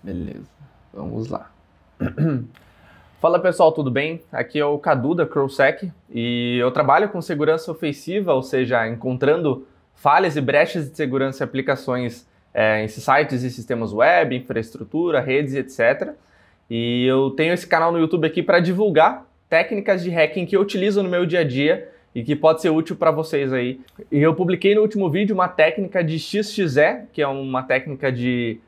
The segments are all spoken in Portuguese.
Beleza, vamos lá. Fala pessoal, tudo bem? Aqui é o Cadu da CrowSec e eu trabalho com segurança ofensiva, ou seja, encontrando falhas e brechas de segurança em aplicações em sites e sistemas web, infraestrutura, redes, etc. E eu tenho esse canal no YouTube aqui para divulgar técnicas de hacking que eu utilizo no meu dia a dia e que pode ser útil para vocês aí. E eu publiquei no último vídeo uma técnica de XXE, que é uma técnica de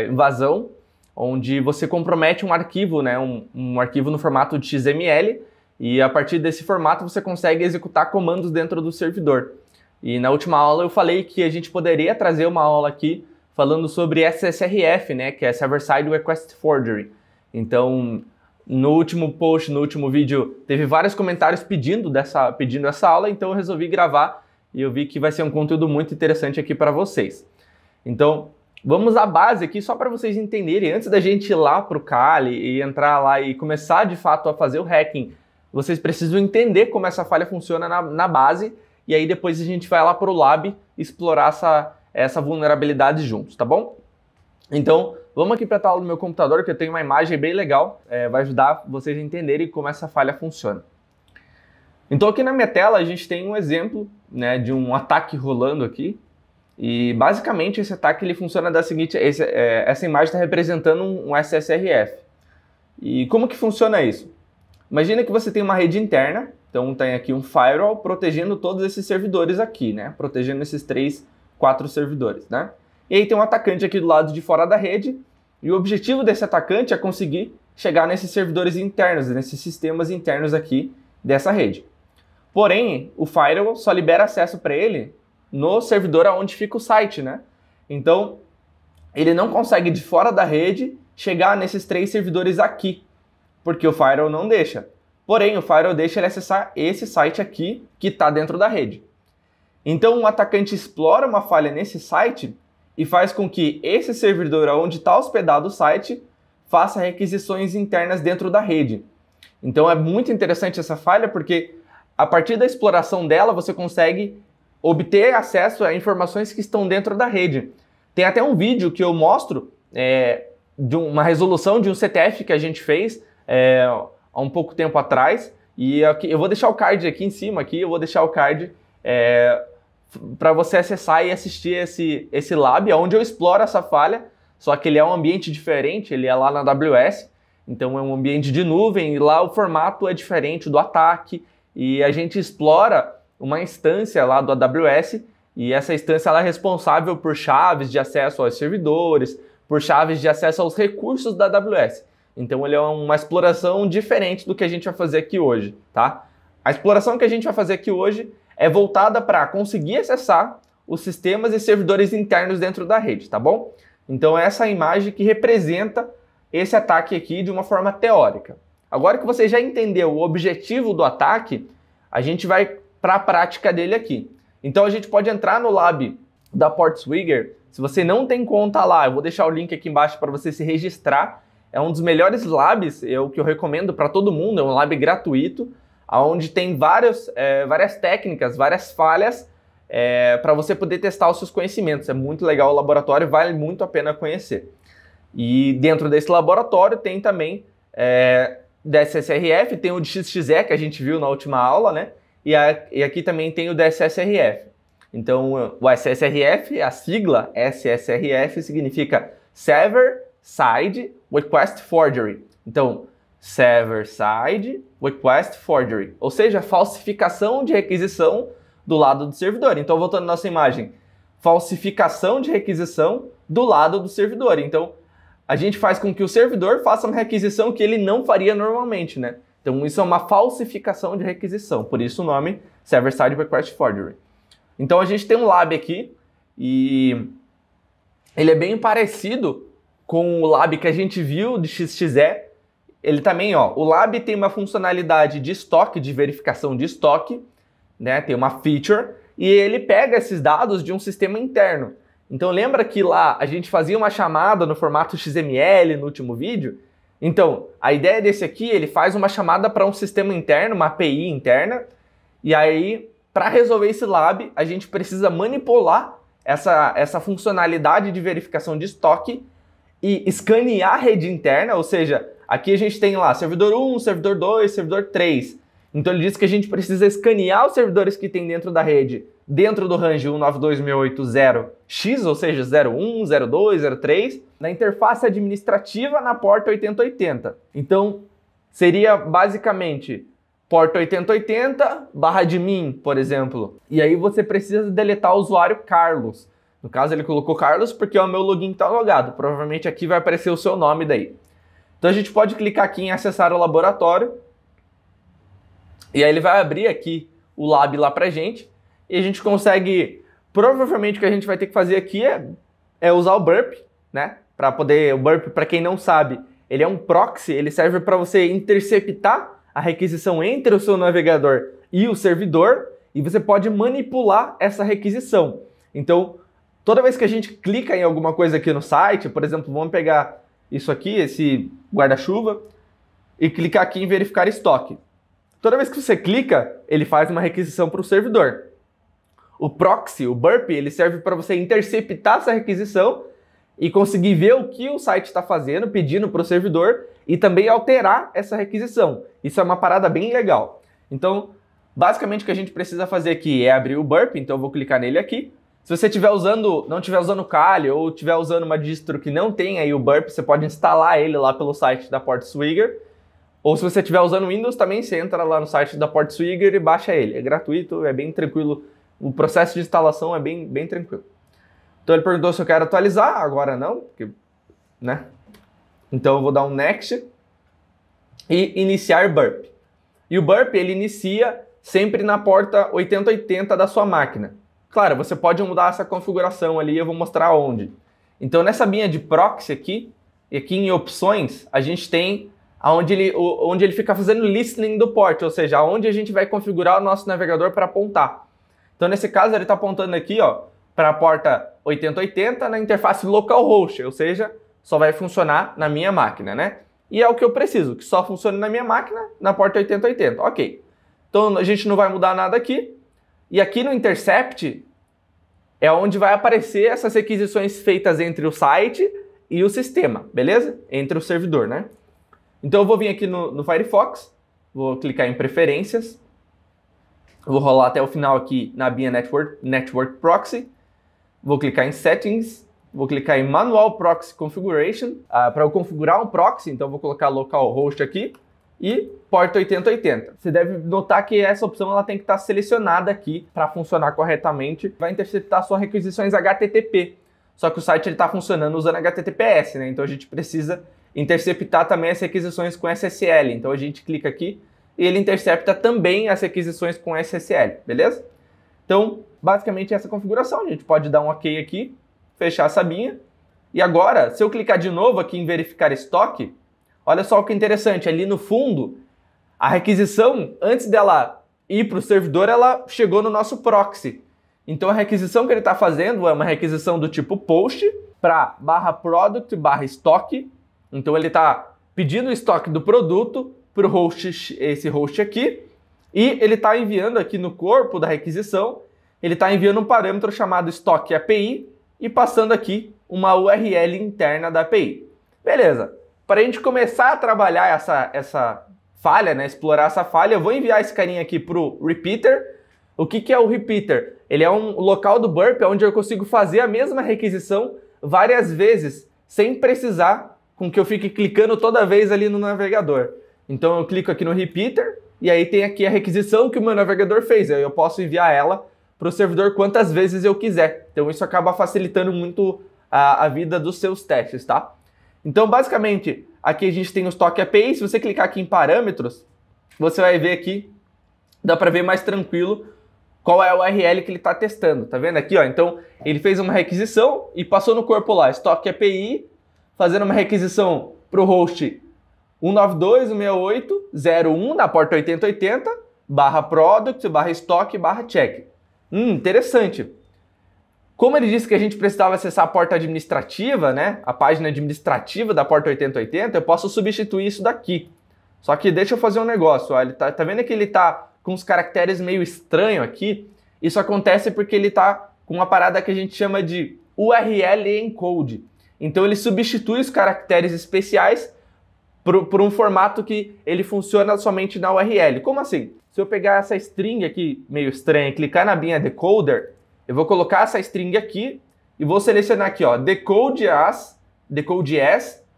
invasão, onde você compromete um arquivo, né, um arquivo no formato de XML, e a partir desse formato você consegue executar comandos dentro do servidor. E na última aula eu falei que a gente poderia trazer uma aula aqui falando sobre SSRF, né, que é Server-Side Request Forgery. Então, no último post, no último vídeo, teve vários comentários pedindo essa aula, então eu resolvi gravar e eu vi que vai ser um conteúdo muito interessante aqui para vocês. Então, vamos à base aqui, só para vocês entenderem, antes da gente ir lá para o Kali e entrar lá e começar de fato a fazer o hacking, vocês precisam entender como essa falha funciona na base, e aí depois a gente vai lá para o lab explorar essa vulnerabilidade juntos, tá bom? Então, vamos aqui para a tela do meu computador, que eu tenho uma imagem bem legal, vai ajudar vocês a entenderem como essa falha funciona. Então aqui na minha tela a gente tem um exemplo, né, de um ataque rolando aqui. E basicamente esse ataque ele funciona da seguinte, essa imagem está representando um SSRF. E como que funciona isso? Imagina que você tem uma rede interna, então tem aqui um firewall protegendo todos esses servidores aqui, né? Protegendo esses 4 servidores, né? E aí tem um atacante aqui do lado de fora da rede, e o objetivo desse atacante é conseguir chegar nesses servidores internos, nesses sistemas internos aqui dessa rede. Porém, o firewall só libera acesso para ele no servidor onde fica o site, né? Então, ele não consegue de fora da rede chegar nesses 3 servidores aqui, porque o firewall não deixa. Porém, o firewall deixa ele acessar esse site aqui que está dentro da rede. Então, um atacante explora uma falha nesse site e faz com que esse servidor onde está hospedado o site faça requisições internas dentro da rede. Então, é muito interessante essa falha porque a partir da exploração dela você consegue obter acesso a informações que estão dentro da rede. Tem até um vídeo que eu mostro de uma resolução de um CTF que a gente fez há um pouco tempo atrás, e aqui, eu vou deixar o card aqui em cima, eu vou deixar o card para você acessar e assistir esse lab, onde eu exploro essa falha, só que ele é um ambiente diferente, ele é lá na AWS, então é um ambiente de nuvem, e lá o formato é diferente do ataque, e a gente explora uma instância lá do AWS, e essa instância ela é responsável por chaves de acesso aos servidores, por chaves de acesso aos recursos da AWS. Então ele é uma exploração diferente do que a gente vai fazer aqui hoje, tá? A exploração que a gente vai fazer aqui hoje é voltada para conseguir acessar os sistemas e servidores internos dentro da rede, tá bom? Então essa é a imagem que representa esse ataque aqui de uma forma teórica. Agora que você já entendeu o objetivo do ataque, a gente vai para a prática dele aqui. Então a gente pode entrar no lab da Portswigger. Se você não tem conta lá, eu vou deixar o link aqui embaixo para você se registrar. É um dos melhores labs que eu recomendo para todo mundo, é um lab gratuito, onde tem várias técnicas, várias falhas para você poder testar os seus conhecimentos. É muito legal o laboratório, vale muito a pena conhecer. E dentro desse laboratório tem também da SSRF, tem o de XXE que a gente viu na última aula, né? E aqui também tem o da SSRF. Então, o SSRF, a sigla SSRF, significa Server Side Request Forgery. Então, Server Side Request Forgery, ou seja, falsificação de requisição do lado do servidor. Então, voltando à nossa imagem, falsificação de requisição do lado do servidor. Então, a gente faz com que o servidor faça uma requisição que ele não faria normalmente, né? Então isso é uma falsificação de requisição, por isso o nome Server-Side Request Forgery. Então a gente tem um lab aqui e ele é bem parecido com o lab que a gente viu de XXE. Ele também, o lab tem uma funcionalidade de estoque, de verificação de estoque, né? Tem uma feature e ele pega esses dados de um sistema interno. Então lembra que lá a gente fazia uma chamada no formato XML no último vídeo? Então, a ideia desse aqui, ele faz uma chamada para um sistema interno, uma API interna, e aí, para resolver esse lab, a gente precisa manipular essa funcionalidade de verificação de estoque e escanear a rede interna, ou seja, aqui a gente tem lá servidor 1, servidor 2, servidor 3. Então ele diz que a gente precisa escanear os servidores que tem dentro da rede, dentro do range 192.168.0x, ou seja, 01, 02, 03, na interface administrativa na porta 8080. Então seria basicamente porta 8080 /admin, por exemplo. E aí você precisa deletar o usuário Carlos. No caso ele colocou Carlos porque o meu login está logado. Provavelmente aqui vai aparecer o seu nome daí. Então a gente pode clicar aqui em acessar o laboratório. E aí ele vai abrir aqui o lab lá pra gente. E a gente consegue... Provavelmente o que a gente vai ter que fazer aqui é usar o burp, né? Para poder... O burp, para quem não sabe, ele é um proxy. Ele serve para você interceptar a requisição entre o seu navegador e o servidor. E você pode manipular essa requisição. Então, toda vez que a gente clica em alguma coisa aqui no site, por exemplo, vamos pegar isso aqui, esse guarda-chuva, e clicar aqui em verificar estoque. Toda vez que você clica, ele faz uma requisição para o servidor. O proxy, o burp, ele serve para você interceptar essa requisição e conseguir ver o que o site está fazendo, pedindo para o servidor e também alterar essa requisição. Isso é uma parada bem legal. Então, basicamente o que a gente precisa fazer aqui é abrir o burp, então eu vou clicar nele aqui. Se você não estiver usando Kali ou estiver usando uma distro que não tem aí o burp, você pode instalar ele lá pelo site da Portswigger. Ou se você estiver usando Windows, também você entra lá no site da Portswigger e baixa ele. É gratuito, é bem tranquilo. O processo de instalação é bem tranquilo. Então ele perguntou se eu quero atualizar. Agora não, porque, né? Então eu vou dar um Next e iniciar burp. E o burp ele inicia sempre na porta 8080 da sua máquina. Claro, você pode mudar essa configuração ali, eu vou mostrar onde. Então nessa linha de proxy aqui, e aqui em opções, a gente tem onde ele fica fazendo listening do port, ou seja, onde a gente vai configurar o nosso navegador para apontar. Então, nesse caso, ele está apontando aqui para a porta 8080 na interface localhost, ou seja, só vai funcionar na minha máquina, né? E é o que eu preciso, que só funcione na minha máquina, na porta 8080. Ok. Então, a gente não vai mudar nada aqui. E aqui no Intercept é onde vai aparecer essas requisições feitas entre o site e o sistema, beleza? Entre o servidor, né? Então eu vou vir aqui no Firefox, vou clicar em Preferências, vou rolar até o final aqui na abinha Network Proxy, vou clicar em Settings, vou clicar em Manual Proxy Configuration, para eu configurar um proxy, então eu vou colocar localhost aqui e porta 8080. Você deve notar que essa opção ela tem que estar selecionada aqui para funcionar corretamente, vai interceptar suas requisições HTTP, só que o site está funcionando usando HTTPS, né? Então a gente precisa interceptar também as requisições com SSL. Então a gente clica aqui e ele intercepta também as requisições com SSL, beleza? Então, basicamente essa configuração. A gente pode dar um OK aqui, fechar essa abinha. E agora, se eu clicar de novo aqui em verificar estoque, olha só o que interessante. Ali no fundo, a requisição, antes dela ir para o servidor, ela chegou no nosso proxy. Então a requisição que ele está fazendo é uma requisição do tipo post para /product/estoque. Então ele está pedindo o estoque do produto para o host, esse host aqui, e ele está enviando aqui no corpo da requisição, ele está enviando um parâmetro chamado estoque API e passando aqui uma URL interna da API. Beleza. Para a gente começar a trabalhar essa falha, né, explorar essa falha, eu vou enviar esse carinha aqui para o repeater. O que é o repeater? Ele é um local do burp onde eu consigo fazer a mesma requisição várias vezes, sem precisar com que eu fique clicando toda vez ali no navegador. Então eu clico aqui no repeater e aí tem aqui a requisição que o meu navegador fez. Aí eu posso enviar ela para o servidor quantas vezes eu quiser. Então isso acaba facilitando muito a vida dos seus testes, tá? Então basicamente aqui a gente tem o estoque API. Se você clicar aqui em parâmetros, você vai ver aqui, dá para ver mais tranquilo qual é a URL que ele está testando. Tá vendo aqui, ó? Então ele fez uma requisição e passou no corpo lá, estoque API, fazendo uma requisição para o host 192.168.0.1 da porta 8080 /product/estoque/check. Interessante. Como ele disse que a gente precisava acessar a porta administrativa, né, a página administrativa da porta 8080, eu posso substituir isso daqui. Só que deixa eu fazer um negócio. Ó, ele tá vendo que ele tá com uns caracteres meio estranhos aqui? Isso acontece porque ele tá com uma parada que a gente chama de URL encode. Então ele substitui os caracteres especiais por um formato que ele funciona somente na URL. Como assim? Se eu pegar essa string aqui, meio estranha, e clicar na minha decoder, eu vou colocar essa string aqui e vou selecionar aqui, ó, decode as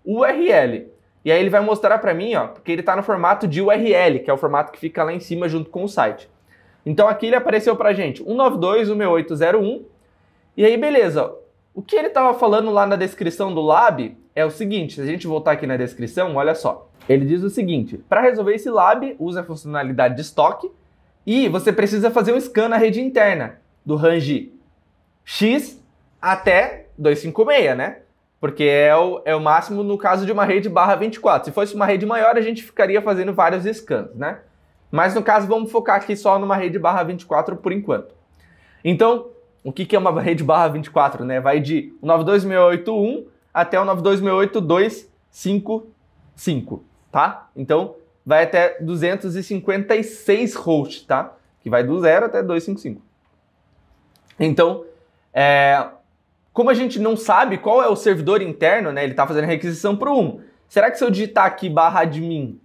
URL. E aí ele vai mostrar para mim, ó, porque ele está no formato de URL, que é o formato que fica lá em cima junto com o site. Então aqui ele apareceu para a gente 192.168.0.1. E aí beleza, o que ele estava falando lá na descrição do lab é o seguinte, se a gente voltar aqui na descrição, olha só. Ele diz o seguinte, para resolver esse lab, usa a funcionalidade de estoque e você precisa fazer um scan na rede interna do range X até 256, né? Porque é o máximo no caso de uma rede /24. Se fosse uma rede maior, a gente ficaria fazendo vários scans, né? Mas no caso, vamos focar aqui só numa rede /24 por enquanto. Então, o que é uma rede /24, né? Vai de 92.168.1 até o 92.168.255, tá? Então, vai até 256 hosts, tá? Que vai do 0 até 255. Então, como a gente não sabe qual é o servidor interno, né? Ele está fazendo requisição para o 1. Será que se eu digitar aqui /admin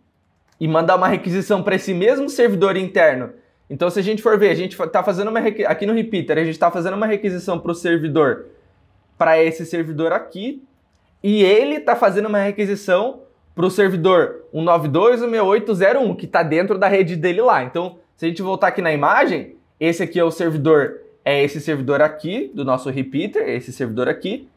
e mandar uma requisição para esse mesmo servidor interno, então se a gente for ver, a gente está fazendo aqui no repeater, a gente está fazendo uma requisição para o servidor, para esse servidor aqui, e ele está fazendo uma requisição para o servidor 192.168.0.1, que está dentro da rede dele lá. Então, se a gente voltar aqui na imagem, esse aqui é o servidor, é esse servidor aqui, do nosso repeater, esse servidor aqui,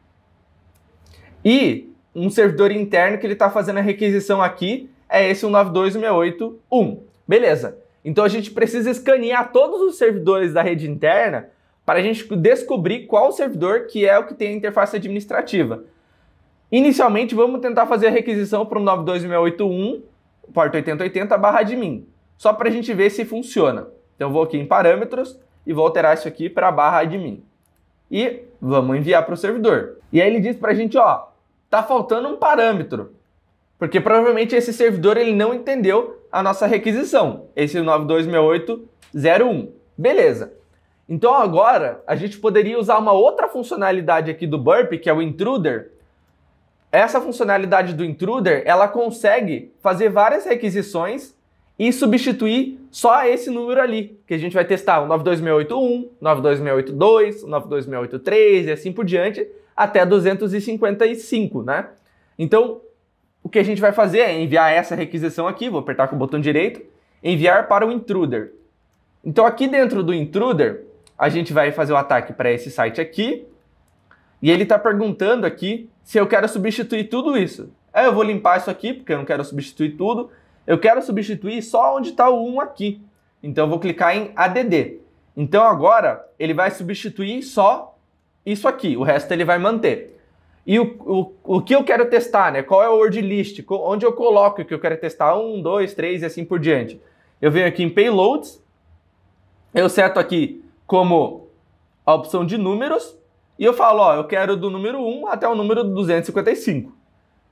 e um servidor interno que ele está fazendo a requisição aqui é esse 192.168.1. Beleza. Então a gente precisa escanear todos os servidores da rede interna para a gente descobrir qual servidor que é o que tem a interface administrativa. Inicialmente, vamos tentar fazer a requisição para o 92.168.1, porta 8080/admin, só para a gente ver se funciona. Então eu vou aqui em parâmetros e vou alterar isso aqui para /admin. E vamos enviar para o servidor. E aí ele diz para a gente, ó, tá faltando um parâmetro. Porque provavelmente esse servidor ele não entendeu a nossa requisição, esse 92.168.0.1. Beleza. Então agora a gente poderia usar uma outra funcionalidade aqui do Burp, que é o intruder. Essa funcionalidade do intruder, ela consegue fazer várias requisições e substituir só esse número ali, que a gente vai testar o 92.168.1, 92.168.2, 92.168.3 e assim por diante, até 255, né? Então, o que a gente vai fazer é enviar essa requisição aqui, vou apertar com o botão direito, enviar para o intruder. Então aqui dentro do intruder, a gente vai fazer o ataque para esse site aqui, e ele está perguntando aqui se eu quero substituir tudo isso. Eu vou limpar isso aqui, porque eu não quero substituir tudo, eu quero substituir só onde está o 1 aqui. Então eu vou clicar em ADD. Então agora ele vai substituir só isso aqui, o resto ele vai manter. E o que eu quero testar, né? Qual é o word list? Onde eu coloco o que eu quero testar? 1, 2, 3 e assim por diante. Eu venho aqui em Payloads, eu seto aqui como a opção de números, e eu falo, ó, eu quero do número 1 até o número 255.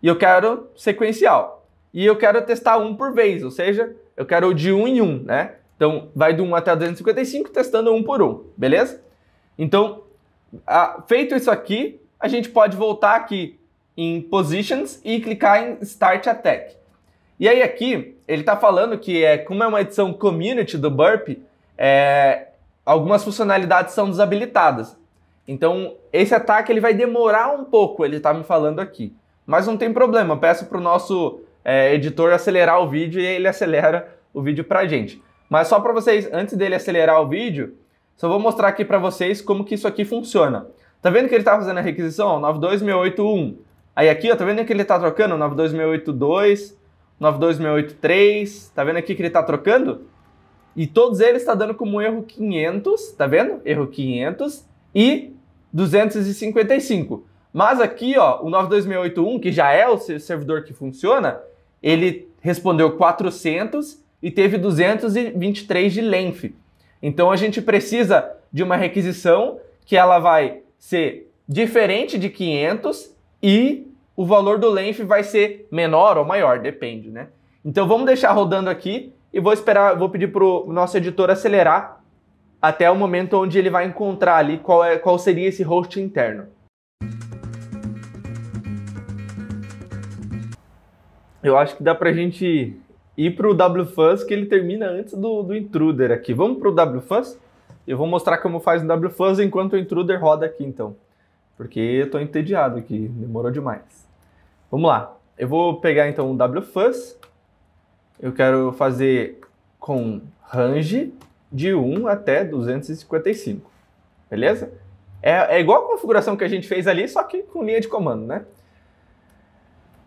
E eu quero sequencial. E eu quero testar um por vez, ou seja, eu quero de 1 em 1, né? Então, vai do 1 até o 255, testando um por um, beleza? Então, feito isso aqui, a gente pode voltar aqui em Positions e clicar em Start Attack. E aí aqui, ele está falando que como é uma edição Community do Burp, algumas funcionalidades são desabilitadas. Então, esse ataque ele vai demorar um pouco, ele está me falando aqui. Mas não tem problema, eu peço para o nosso editor acelerar o vídeo e ele acelera o vídeo para a gente. Mas só para vocês, antes dele acelerar o vídeo, só vou mostrar aqui para vocês como que isso aqui funciona. Tá vendo que ele está fazendo a requisição? 92.168.1. Aí aqui, ó, tá vendo que ele está trocando? 92.168.2, 92.168.3. Tá vendo aqui que ele está trocando? E todos eles estão dando como erro 500, tá vendo? Erro 500 e 255. Mas aqui, ó, o 92.168.1, que já é o servidor que funciona, ele respondeu 400 e teve 223 de length. Então a gente precisa de uma requisição que ela vai ser diferente de 500 e o valor do length vai ser menor ou maior, depende, né? Então vamos deixar rodando aqui e vou pedir para o nosso editor acelerar até o momento onde ele vai encontrar ali qual seria esse host interno. eu acho que dá pra gente ir pro wfuzz, que ele termina antes do intruder aqui. Vamos pro wfuzz? Eu vou mostrar como faz no wfuzz enquanto o intruder roda aqui, então. Porque eu tô entediado aqui, demorou demais. Vamos lá. Eu vou pegar, então, o wfuzz. Eu quero fazer com range de 1 até 255. Beleza? É igual a configuração que a gente fez ali, só que com linha de comando, né?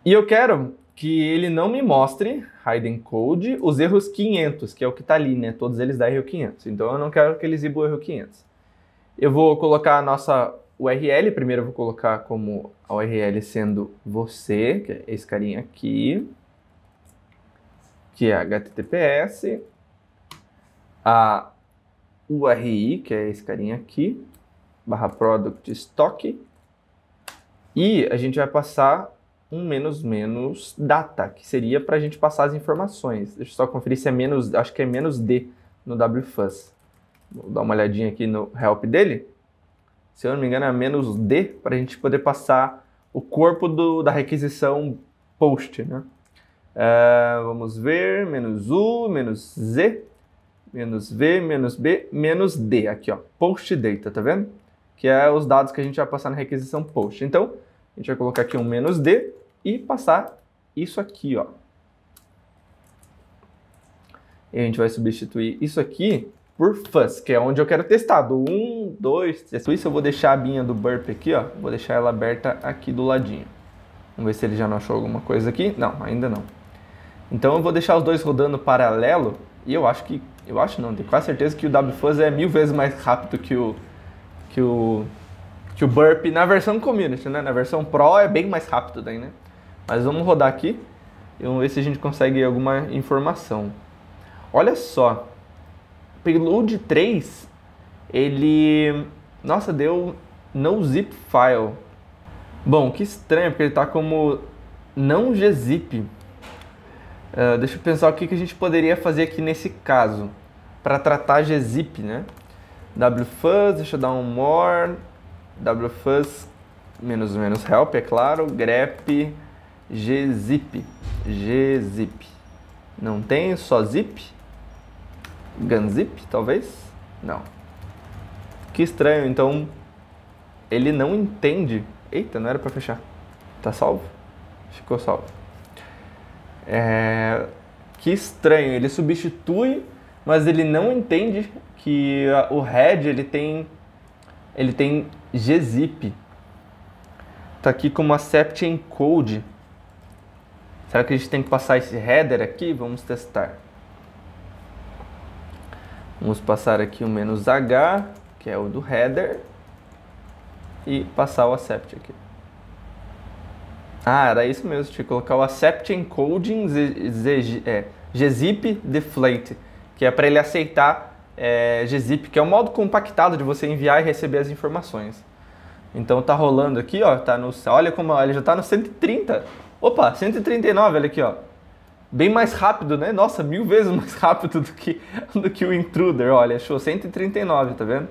E eu quero que ele não me mostre, hidden code, os erros 500, que é o que está ali, né? Todos eles da erro 500. Então eu não quero que ele exiba o erro 500. Eu vou colocar a nossa URL. Primeiro eu vou colocar como a URL sendo você, que é esse carinha aqui, que é HTTPS, a URI, que é esse carinha aqui, /product stock, e a gente vai passar um menos data, que seria para a gente passar as informações. Deixa eu só conferir se é menos, acho que é menos D no wfuzz. Vou dar uma olhadinha aqui no help dele. Se eu não me engano é menos D, para a gente poder passar o corpo da requisição post, né? Vamos ver, menos U, menos Z, menos V, menos B, menos D, aqui ó, post data, tá vendo? Que é os dados que a gente vai passar na requisição post. Então, a gente vai colocar aqui um menos D e passar isso aqui, ó. E a gente vai substituir isso aqui por fuzz, que é onde eu quero testar. Do 1, 2, 3. Por isso eu vou deixar a abinha do burp aqui, ó. Vou deixar ela aberta aqui do ladinho. Vamos ver se ele já não achou alguma coisa aqui. Não, ainda não. Então eu vou deixar os dois rodando paralelo. E eu acho não, tenho quase certeza que o wfuzz é 1000 vezes mais rápido que o burp na versão community, né? Na versão pro é bem mais rápido daí, né? Mas vamos rodar aqui e vamos ver se a gente consegue alguma informação. Olha só, payload 3, ele, nossa, deu no zip file. Bom, que estranho, porque ele está como não gzip. Deixa eu pensar o que a gente poderia fazer aqui nesse caso para tratar gzip, né? wfuzz, deixa eu dar um more, wfuzz menos help, é claro, grep gzip, não tem, só zip, gunzip, talvez, não, que estranho, então ele não entende, eita, não era para fechar, tá salvo, ficou salvo, que estranho, ele substitui, mas ele não entende que o head ele tem gzip. Tá aqui como accept encode. Será que a gente tem que passar esse header aqui? Vamos testar. Vamos passar aqui o "-h", que é o do header, e passar o accept aqui. Ah, era isso mesmo, tinha que colocar o accept encoding gzip deflate, que é para ele aceitar gzip, que é o modo compactado de você enviar e receber as informações. Então tá rolando aqui, ó, tá no, olha como ele já tá no 130. Opa, 139, olha aqui, ó. Bem mais rápido, né? Nossa, 1000 vezes mais rápido do que o intruder, olha, achou 139, tá vendo?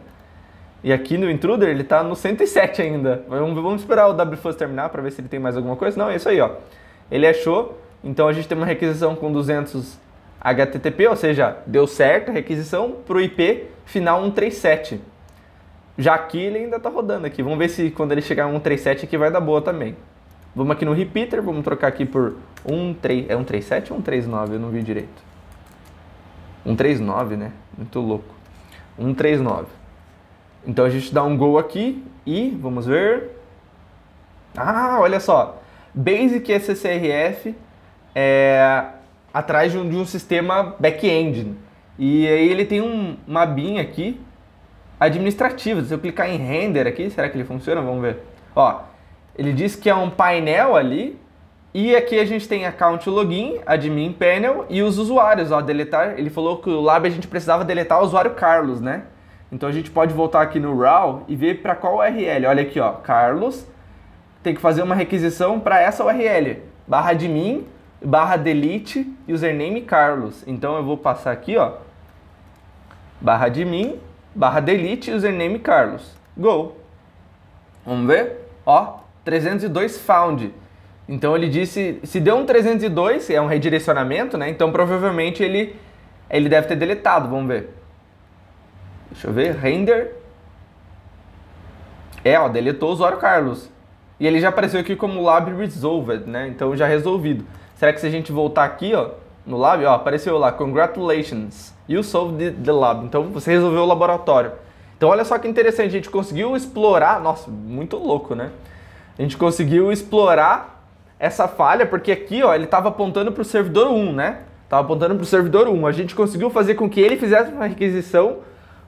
E aqui no intruder ele tá no 107 ainda. Vamos esperar o wfuzz terminar para ver se ele tem mais alguma coisa. Não, é isso aí, ó. Ele achou, então a gente tem uma requisição com 200 HTTP, ou seja, deu certo a requisição para o IP final 137. Já aqui ele ainda está rodando aqui. Vamos ver se quando ele chegar a 137 aqui vai dar boa também. Vamos aqui no repeater, vamos trocar aqui por 137 ou 139? Eu não vi direito. 139, né? Muito louco. 139. Então a gente dá um go aqui e vamos ver. Ah, olha só. Basic SSRF atrás de um sistema back-end. E aí ele tem uma abinha aqui administrativa. Se eu clicar em render aqui, será que ele funciona? Vamos ver. Ó, ele diz que é um painel ali. E aqui a gente tem account login, admin panel e os usuários. Ó, deletar. Ele falou que o lab a gente precisava deletar o usuário Carlos, né? Então a gente pode voltar aqui no raw e ver para qual URL. Olha aqui, ó, Carlos. Tem que fazer uma requisição para essa URL. /admin, /delete, username Carlos. Então eu vou passar aqui, ó, /admin, /delete, username Carlos. Go. Vamos ver? Ó, 302 found. Então ele disse, se deu um 302, é um redirecionamento, né? Então provavelmente ele deve ter deletado, vamos ver. Deixa eu ver, render. Ó, deletou o usuário Carlos. E ele já apareceu aqui como lab resolved, né? Então já resolvido. Será que se a gente voltar aqui, ó, no lab, ó, apareceu lá, congratulations, you solved the lab. Então você resolveu o laboratório. Então olha só que interessante, a gente conseguiu explorar, nossa, muito louco, né? A gente conseguiu explorar essa falha, porque aqui, ó, ele estava apontando para o servidor 1, né? Estava apontando para o servidor 1. A gente conseguiu fazer com que ele fizesse uma requisição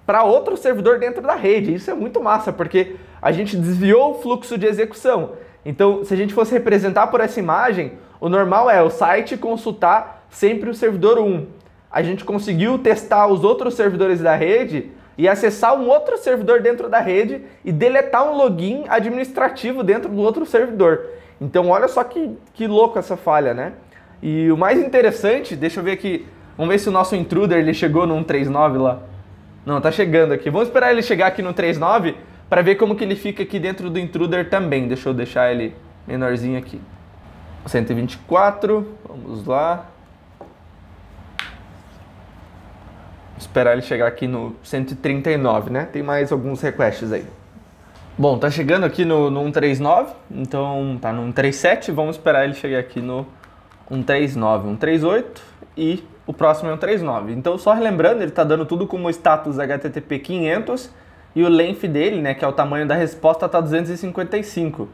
para outro servidor dentro da rede. Isso é muito massa, porque a gente desviou o fluxo de execução. Então, se a gente fosse representar por essa imagem, o normal é o site consultar sempre o servidor 1. A gente conseguiu testar os outros servidores da rede e acessar um outro servidor dentro da rede e deletar um login administrativo dentro do outro servidor. Então, olha só que louco essa falha, né? E o mais interessante, deixa eu ver aqui, vamos ver se o nosso intruder ele chegou no 139 lá. Não, tá chegando aqui. Vamos esperar ele chegar aqui no 39 para ver como que ele fica aqui dentro do intruder também. Deixa eu deixar ele menorzinho aqui. 124, vamos lá. Esperar ele chegar aqui no 139, né? Tem mais alguns requests aí. Bom, tá chegando aqui no 139, então tá no 137, vamos esperar ele chegar aqui no 139, 138 e o próximo é 139. Então, só relembrando, ele tá dando tudo como status HTTP 500 e o length dele, né, que é o tamanho da resposta, tá 255.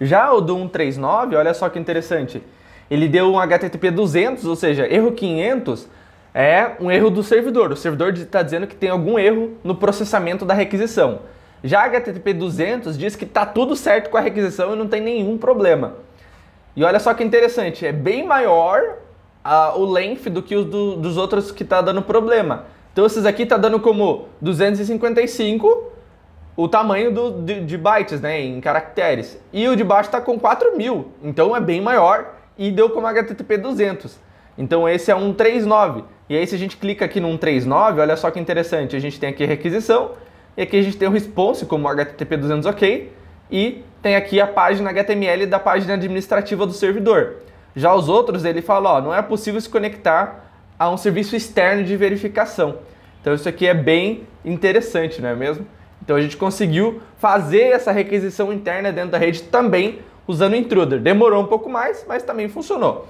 Já o do 139, olha só que interessante, ele deu um HTTP 200, ou seja, erro 500 é um erro do servidor. O servidor está dizendo que tem algum erro no processamento da requisição. Já HTTP 200 diz que está tudo certo com a requisição e não tem nenhum problema. E olha só que interessante, é bem maior o length do que os dos outros que está dando problema. Então esses aqui está dando como 255 o tamanho de bytes, né, em caracteres. E o de baixo está com 4.000, então é bem maior e deu como HTTP 200. Então esse é um 139. E aí se a gente clica aqui no 139, olha só que interessante, a gente tem aqui a requisição, e aqui a gente tem o response como HTTP 200 OK, e tem aqui a página HTML da página administrativa do servidor. Já os outros, ele fala, ó, não é possível se conectar a um serviço externo de verificação. Então isso aqui é bem interessante, não é mesmo? Então a gente conseguiu fazer essa requisição interna dentro da rede também usando o intruder. Demorou um pouco mais, mas também funcionou.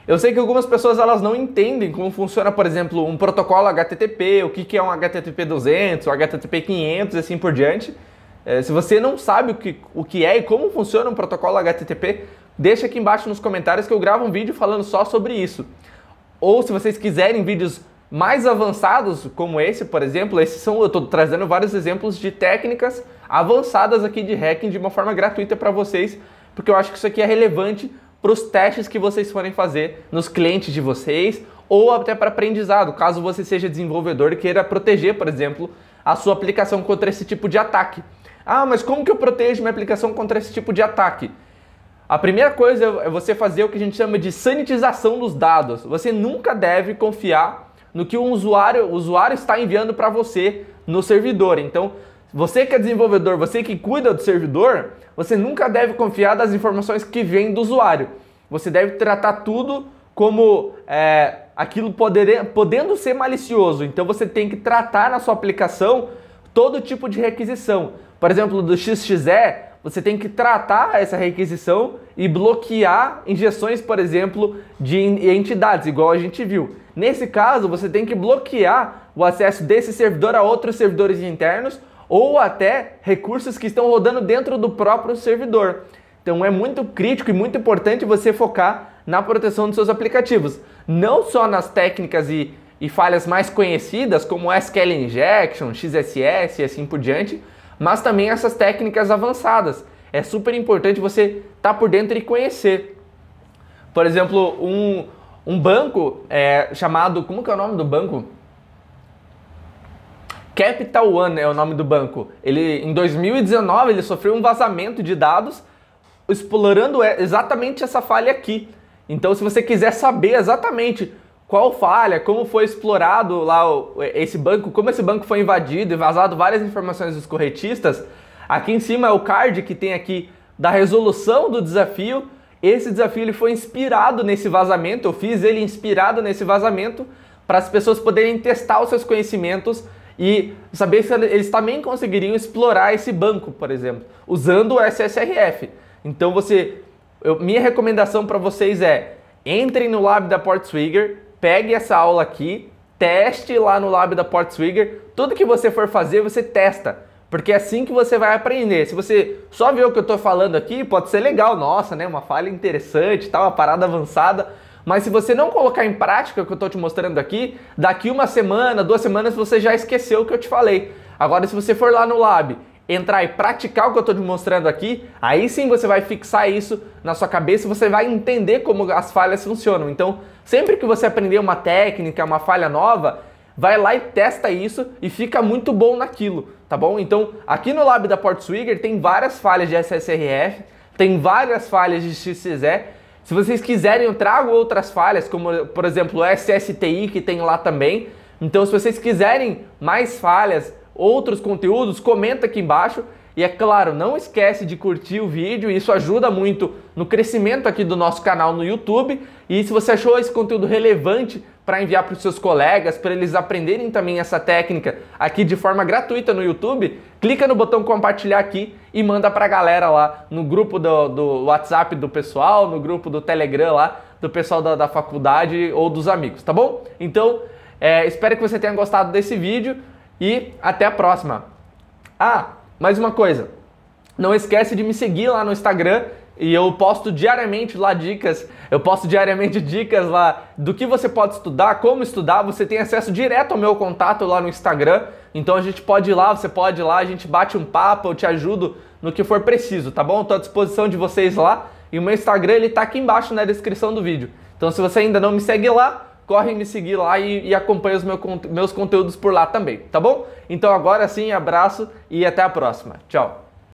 Eu sei que algumas pessoas elas não entendem como funciona, por exemplo, um protocolo HTTP, o que é um HTTP 200, o HTTP 500 e assim por diante. Se você não sabe o que é e como funciona um protocolo HTTP, deixa aqui embaixo nos comentários que eu gravo um vídeo falando só sobre isso. Ou se vocês quiserem vídeos mais avançados, como esse, por exemplo, eu estou trazendo vários exemplos de técnicas avançadas aqui de hacking de uma forma gratuita para vocês, porque eu acho que isso aqui é relevante para os testes que vocês forem fazer nos clientes de vocês ou até para aprendizado, caso você seja desenvolvedor e queira proteger, por exemplo, a sua aplicação contra esse tipo de ataque. Ah, mas como que eu protejo minha aplicação contra esse tipo de ataque? A primeira coisa é você fazer o que a gente chama de sanitização dos dados. Você nunca deve confiar no que o usuário está enviando para você no servidor. Então, você que é desenvolvedor, você que cuida do servidor, você nunca deve confiar das informações que vêm do usuário. Você deve tratar tudo como aquilo podendo ser malicioso. Então você tem que tratar na sua aplicação todo tipo de requisição. Por exemplo, do XXE, você tem que tratar essa requisição e bloquear injeções, por exemplo, de entidades, igual a gente viu. Nesse caso, você tem que bloquear o acesso desse servidor a outros servidores internos ou até recursos que estão rodando dentro do próprio servidor. Então é muito crítico e muito importante você focar na proteção dos seus aplicativos. Não só nas técnicas e falhas mais conhecidas, como SQL Injection, XSS e assim por diante, mas também essas técnicas avançadas. É super importante você estar por dentro e conhecer. Por exemplo, um banco chamado... Como que é o nome do banco? Capital One é o nome do banco. Em 2019, ele sofreu um vazamento de dados explorando exatamente essa falha aqui. Então, se você quiser saber exatamente qual falha, como foi explorado lá esse banco, como esse banco foi invadido e vazado várias informações dos corretistas, aqui em cima é o card que tem aqui da resolução do desafio Esse desafio ele foi inspirado nesse vazamento, eu fiz ele inspirado nesse vazamento para as pessoas poderem testar os seus conhecimentos e saber se eles também conseguiriam explorar esse banco, por exemplo, usando o SSRF. Então minha recomendação para vocês é, entrem no Lab da Portswigger, pegue essa aula aqui, teste lá no Lab da Portswigger, tudo que você for fazer você testa. Porque é assim que você vai aprender. Se você só ver o que eu estou falando aqui, pode ser legal, nossa, né? Uma falha interessante, tá, uma parada avançada. Mas se você não colocar em prática o que eu estou te mostrando aqui, daqui uma semana, 2 semanas, você já esqueceu o que eu te falei. Agora, se você for lá no Lab, entrar e praticar o que eu estou te mostrando aqui, aí sim você vai fixar isso na sua cabeça e você vai entender como as falhas funcionam. Então, sempre que você aprender uma técnica, uma falha nova, vai lá e testa isso e fica muito bom naquilo, tá bom? Então, aqui no Lab da Portswigger tem várias falhas de SSRF, tem várias falhas de XCZ. Se vocês quiserem, eu trago outras falhas, como, por exemplo, o SSTI, que tem lá também. Então, se vocês quiserem mais falhas, outros conteúdos, comenta aqui embaixo. E é claro, não esquece de curtir o vídeo, isso ajuda muito no crescimento aqui do nosso canal no YouTube. E se você achou esse conteúdo relevante para enviar para os seus colegas, para eles aprenderem também essa técnica aqui de forma gratuita no YouTube, clica no botão compartilhar aqui e manda para a galera lá no grupo do WhatsApp do pessoal, no grupo do Telegram lá, do pessoal da faculdade ou dos amigos, tá bom? Então, espero que você tenha gostado desse vídeo e até a próxima. Mais uma coisa, não esquece de me seguir lá no Instagram e eu posto diariamente lá dicas, lá do que você pode estudar, como estudar, você tem acesso direto ao meu contato lá no Instagram, então a gente pode ir lá, você pode ir lá, a gente bate um papo, eu te ajudo no que for preciso, tá bom? Estou à disposição de vocês lá e o meu Instagram ele tá aqui embaixo na descrição do vídeo, então se você ainda não me segue lá, corre me seguir lá e acompanha os meus conteúdos por lá também, tá bom? Então agora sim, abraço e até a próxima. Tchau!